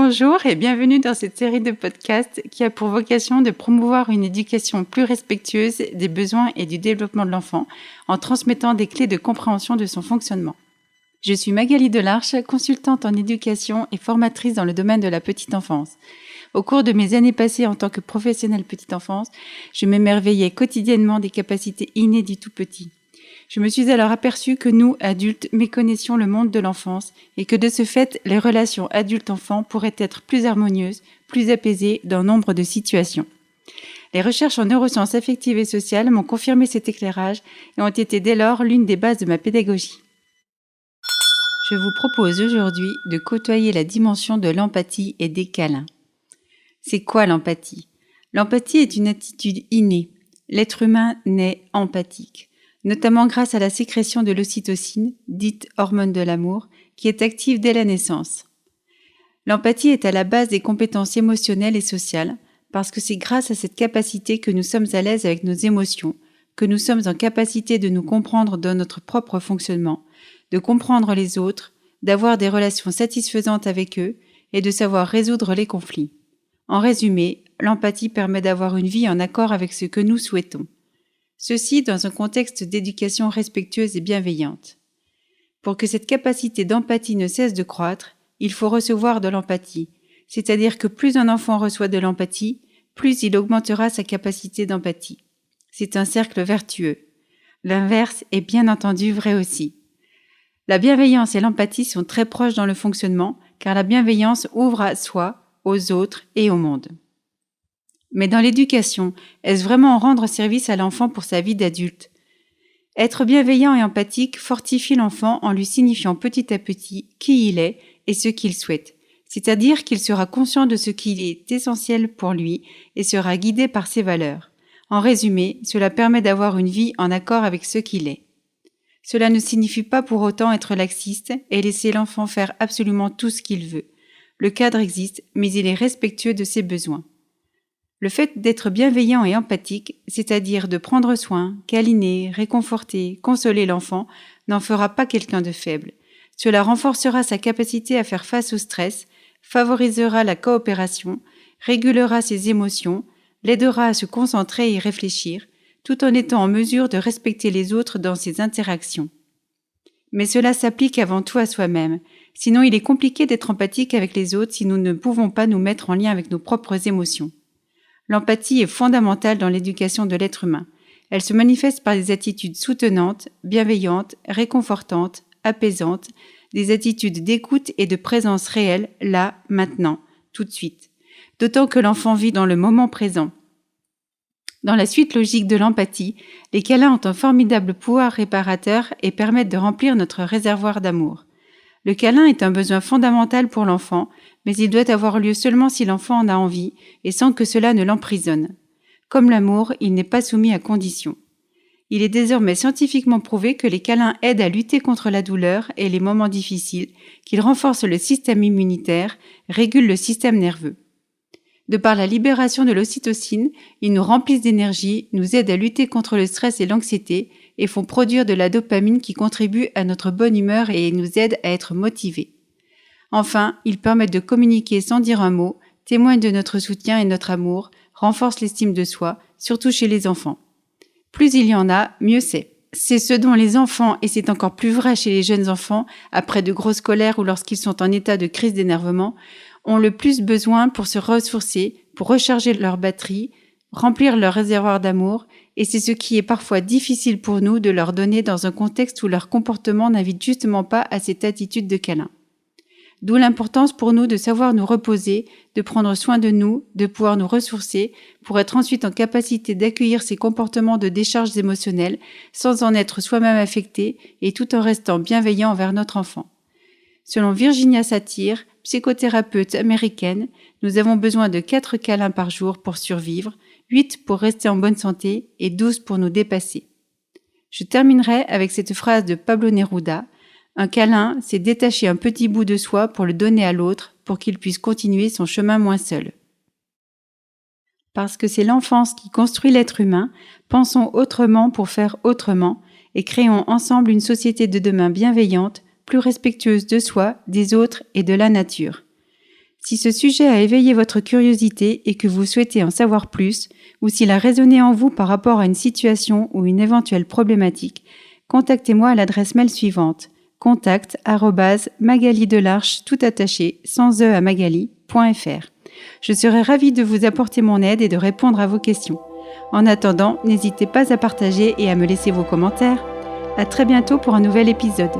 Bonjour et bienvenue dans cette série de podcasts qui a pour vocation de promouvoir une éducation plus respectueuse des besoins et du développement de l'enfant en transmettant des clés de compréhension de son fonctionnement. Je suis Magali Delarche, consultante en éducation et formatrice dans le domaine de la petite enfance. Au cours de mes années passées en tant que professionnelle petite enfance, je m'émerveillais quotidiennement des capacités innées du tout petit. Je me suis alors aperçue que nous, adultes, méconnaissions le monde de l'enfance et que de ce fait, les relations adulte-enfant pourraient être plus harmonieuses, plus apaisées dans nombre de situations. Les recherches en neurosciences affectives et sociales m'ont confirmé cet éclairage et ont été dès lors l'une des bases de ma pédagogie. Je vous propose aujourd'hui de côtoyer la dimension de l'empathie et des câlins. C'est quoi l'empathie ? L'empathie est une attitude innée. L'être humain naît empathique, notamment grâce à la sécrétion de l'ocytocine, dite hormone de l'amour, qui est active dès la naissance. L'empathie est à la base des compétences émotionnelles et sociales, parce que c'est grâce à cette capacité que nous sommes à l'aise avec nos émotions, que nous sommes en capacité de nous comprendre dans notre propre fonctionnement, de comprendre les autres, d'avoir des relations satisfaisantes avec eux et de savoir résoudre les conflits. En résumé, l'empathie permet d'avoir une vie en accord avec ce que nous souhaitons. Ceci dans un contexte d'éducation respectueuse et bienveillante. Pour que cette capacité d'empathie ne cesse de croître, il faut recevoir de l'empathie, c'est-à-dire que plus un enfant reçoit de l'empathie, plus il augmentera sa capacité d'empathie. C'est un cercle vertueux. L'inverse est bien entendu vrai aussi. La bienveillance et l'empathie sont très proches dans le fonctionnement, car la bienveillance ouvre à soi, aux autres et au monde. Mais dans l'éducation, est-ce vraiment rendre service à l'enfant pour sa vie d'adulte ? Être bienveillant et empathique fortifie l'enfant en lui signifiant petit à petit qui il est et ce qu'il souhaite, c'est-à-dire qu'il sera conscient de ce qui est essentiel pour lui et sera guidé par ses valeurs. En résumé, cela permet d'avoir une vie en accord avec ce qu'il est. Cela ne signifie pas pour autant être laxiste et laisser l'enfant faire absolument tout ce qu'il veut. Le cadre existe, mais il est respectueux de ses besoins. Le fait d'être bienveillant et empathique, c'est-à-dire de prendre soin, câliner, réconforter, consoler l'enfant, n'en fera pas quelqu'un de faible. Cela renforcera sa capacité à faire face au stress, favorisera la coopération, régulera ses émotions, l'aidera à se concentrer et réfléchir, tout en étant en mesure de respecter les autres dans ses interactions. Mais cela s'applique avant tout à soi-même, sinon il est compliqué d'être empathique avec les autres si nous ne pouvons pas nous mettre en lien avec nos propres émotions. L'empathie est fondamentale dans l'éducation de l'être humain. Elle se manifeste par des attitudes soutenantes, bienveillantes, réconfortantes, apaisantes, des attitudes d'écoute et de présence réelle, là, maintenant, tout de suite. D'autant que l'enfant vit dans le moment présent. Dans la suite logique de l'empathie, les câlins ont un formidable pouvoir réparateur et permettent de remplir notre réservoir d'amour. Le câlin est un besoin fondamental pour l'enfant, mais il doit avoir lieu seulement si l'enfant en a envie et sans que cela ne l'emprisonne. Comme l'amour, il n'est pas soumis à conditions. Il est désormais scientifiquement prouvé que les câlins aident à lutter contre la douleur et les moments difficiles, qu'ils renforcent le système immunitaire, régulent le système nerveux. De par la libération de l'ocytocine, ils nous remplissent d'énergie, nous aident à lutter contre le stress et l'anxiété et font produire de la dopamine qui contribue à notre bonne humeur et nous aide à être motivés. Enfin, ils permettent de communiquer sans dire un mot, témoignent de notre soutien et notre amour, renforcent l'estime de soi, surtout chez les enfants. Plus il y en a, mieux c'est. C'est ce dont les enfants, et c'est encore plus vrai chez les jeunes enfants, après de grosses colères ou lorsqu'ils sont en état de crise d'énervement, ont le plus besoin pour se ressourcer, pour recharger leur batterie, remplir leur réservoir d'amour, et c'est ce qui est parfois difficile pour nous de leur donner dans un contexte où leur comportement n'invite justement pas à cette attitude de câlin. D'où l'importance pour nous de savoir nous reposer, de prendre soin de nous, de pouvoir nous ressourcer, pour être ensuite en capacité d'accueillir ces comportements de décharge émotionnelle sans en être soi-même affecté et tout en restant bienveillant envers notre enfant. Selon Virginia Satir, psychothérapeute américaine, nous avons besoin de 4 câlins par jour pour survivre, 8 pour rester en bonne santé et 12 pour nous dépasser. Je terminerai avec cette phrase de Pablo Neruda. Un câlin, c'est détacher un petit bout de soi pour le donner à l'autre pour qu'il puisse continuer son chemin moins seul. Parce que c'est l'enfance qui construit l'être humain, pensons autrement pour faire autrement et créons ensemble une société de demain bienveillante, plus respectueuse de soi, des autres et de la nature. Si ce sujet a éveillé votre curiosité et que vous souhaitez en savoir plus, ou s'il a résonné en vous par rapport à une situation ou une éventuelle problématique, contactez-moi à l'adresse mail suivante: contact@magalidelarche tout attaché sans e à magali.fr. Je serai ravie de vous apporter mon aide et de répondre à vos questions. En attendant, n'hésitez pas à partager et à me laisser vos commentaires. À très bientôt pour un nouvel épisode.